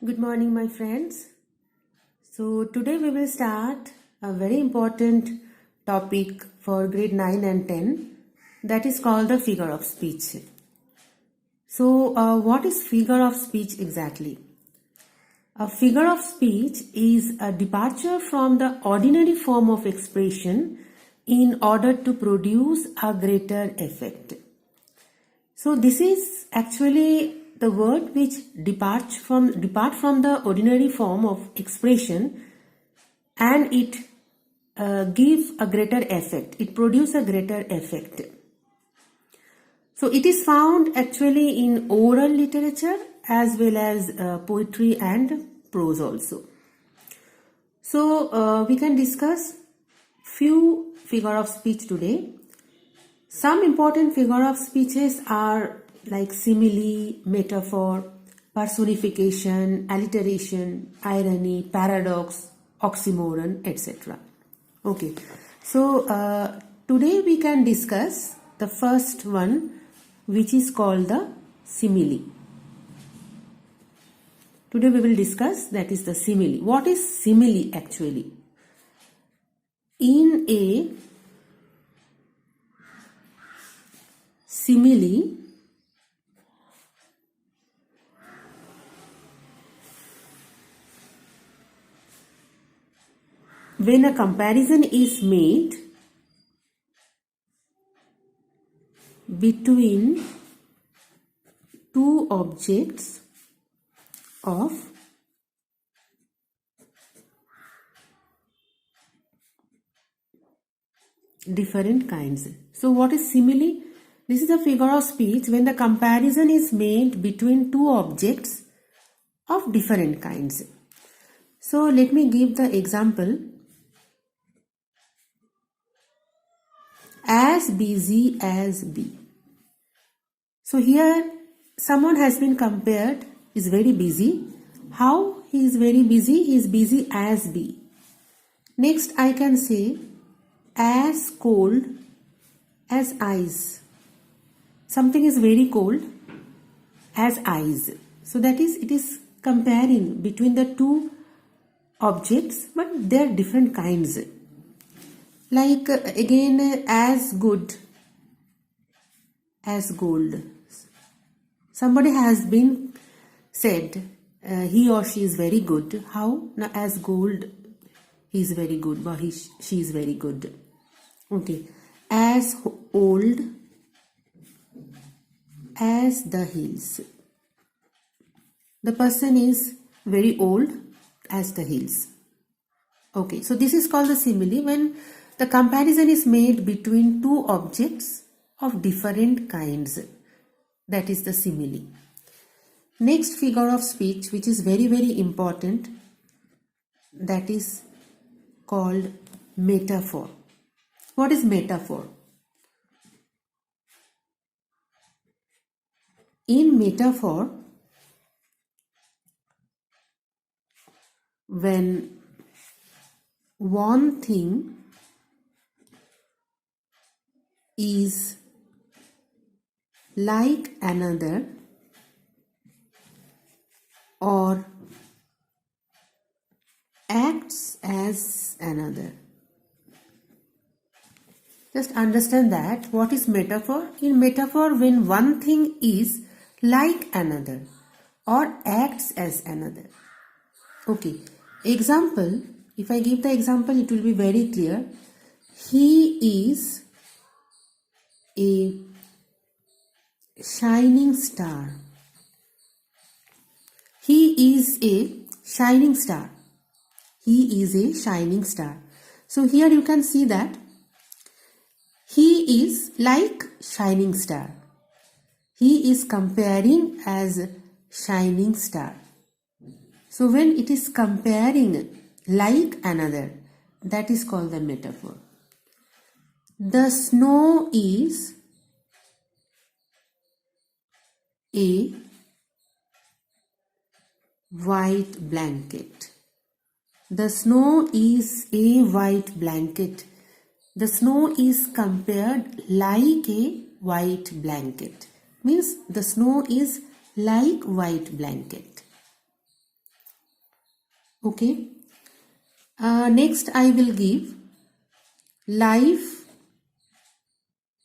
Good morning, my friends. So, today we will start a very important topic for grade 9 and 10, that is called the figure of speech. So, what is figure of speech exactly? A figure of speech is a departure from the ordinary form of expression in order to produce a greater effect. So, this is actually the word which depart from the ordinary form of expression, and it gives a greater effect. It produces a greater effect. So it is found actually in oral literature as well as poetry and prose also. So we can discuss few figure of speech today. Some important figure of speeches are like simile, metaphor, personification, alliteration, irony, paradox, oxymoron, etc. Okay, so today we can discuss the first one, which is called the simile. Today we will discuss that is the simile. What is simile actually? In a simile, when a comparison is made between two objects of different kinds. So what is simile? This is a figure of speech when the comparison is made between two objects of different kinds. So let me give the example. As busy as bee. So here someone has been compared, is very busy. How he is very busy? He is busy as bee. Next I can say as cold as ice. Something is very cold as ice. So that is, it is comparing between the two objects, but they are different kinds. Like again, as good as gold. Somebody has been said he or she is very good. How? Now as gold he is very good, or she is very good. Okay. As old as the hills. The person is very old as the hills. Okay, so this is called the simile when the comparison is made between two objects of different kinds. That is the simile. Next figure of speech, which is very, very important, that is called metaphor. What is metaphor? In metaphor, when one thing is like another or acts as another. Just understand that what is metaphor? In metaphor, when one thing is like another or acts as another. Okay, example, if I give the example, it will be very clear. He is a shining star. He is a shining star. He is a shining star. So here you can see that he is like shining star. He is comparing as shining star. So when it is comparing like another, that is called the metaphor. The snow is a white blanket. The snow is a white blanket. The snow is compared like a white blanket. Means the snow is like white blanket. Okay. Next I will give life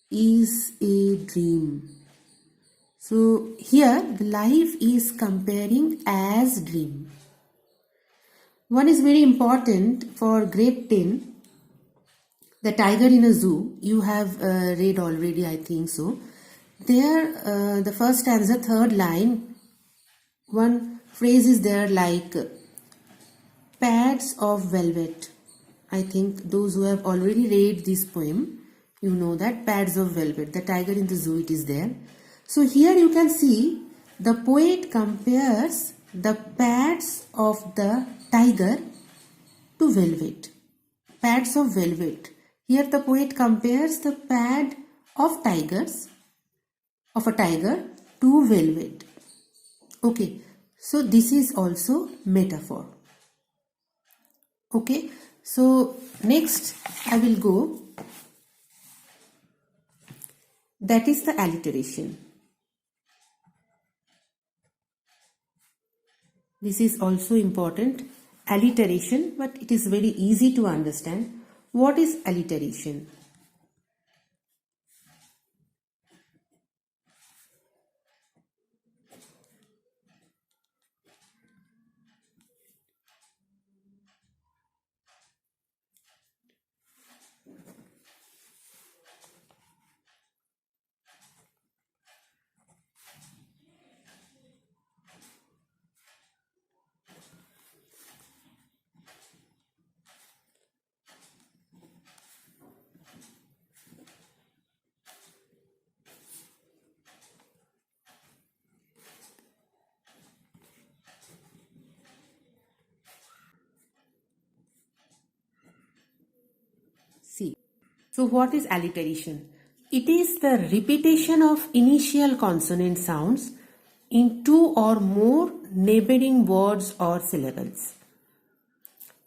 is a dream. So here the life is comparing as dream. One is very important for grade 10. The tiger in a zoo, you have read already, I think so. There, the first stanza, third line, one phrase is there like pads of velvet. I think those who have already read this poem, you know that pads of velvet, the tiger in the zoo, it is there. So here you can see the poet compares the pads of the tiger to velvet. Pads of velvet. Here the poet compares the pad of a tiger to velvet. Okay, so this is also metaphor. Okay, so next I will go, that is the alliteration. This is also important, alliteration, but it is very easy to understand. What is alliteration? See, so what is alliteration? It is the repetition of initial consonant sounds in two or more neighboring words or syllables.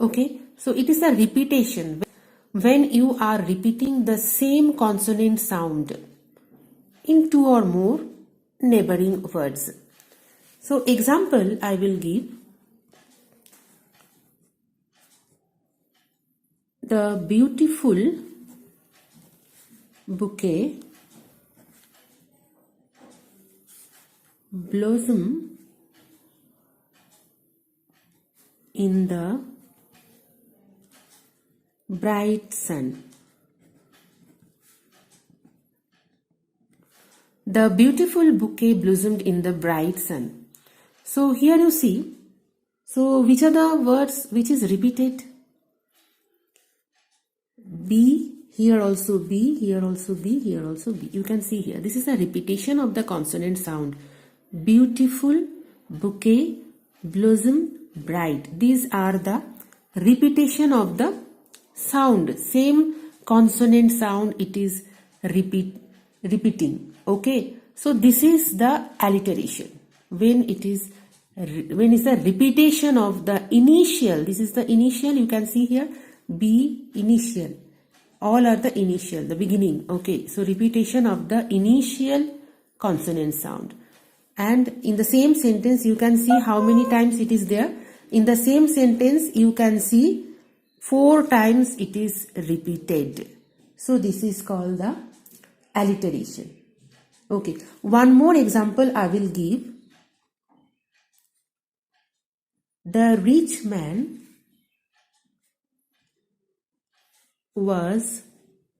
Okay, so it is a repetition when you are repeating the same consonant sound in two or more neighboring words. So example I will give. The beautiful bouquet blossom in the bright sun. The beautiful bouquet blossomed in the bright sun. So here you see, so which are the words which is repeated? B, here also B, here also B, here also B. You can see here, this is a repetition of the consonant sound. Beautiful, bouquet, blossom, bright. These are the repetition of the sound. Same consonant sound it is repeating. Okay. So this is the alliteration. When it's a repetition of the initial, this is the initial, you can see here, B initial. All are the initial, the beginning. Okay, so repetition of the initial consonant sound. And in the same sentence, you can see how many times it is there. In the same sentence, you can see 4 times it is repeated. So this is called the alliteration. Okay, one more example I will give. The rich man was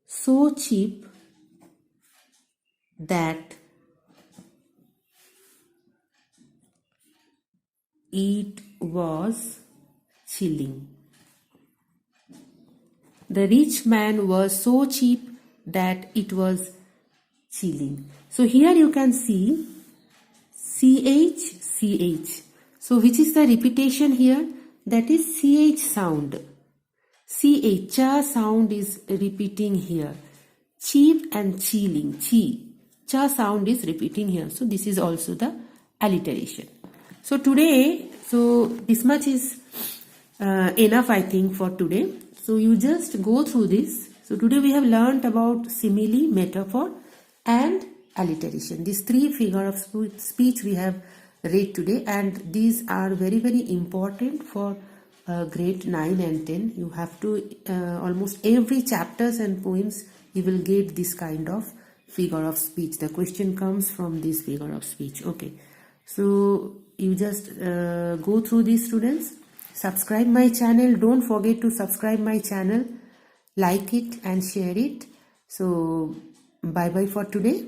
so cheap that it was chilling. The rich man was so cheap that it was chilling. So here you can see CH. So which is the repetition here? That is CH sound. CH, cha sound is repeating here. Cheap and chilling, chi. Cha sound is repeating here. So this is also the alliteration. So today, so this much is enough I think for today. So you just go through this. So today we have learnt about simile, metaphor and alliteration. These 3 figures of speech we have read today, and these are very, very important for grade 9 and 10, you have to almost every chapters and poems you will get this kind of figure of speech. The question comes from this figure of speech. Okay, so you just go through these, students. Subscribe my channel. Don't forget to subscribe my channel, like it and share it. So bye bye for today.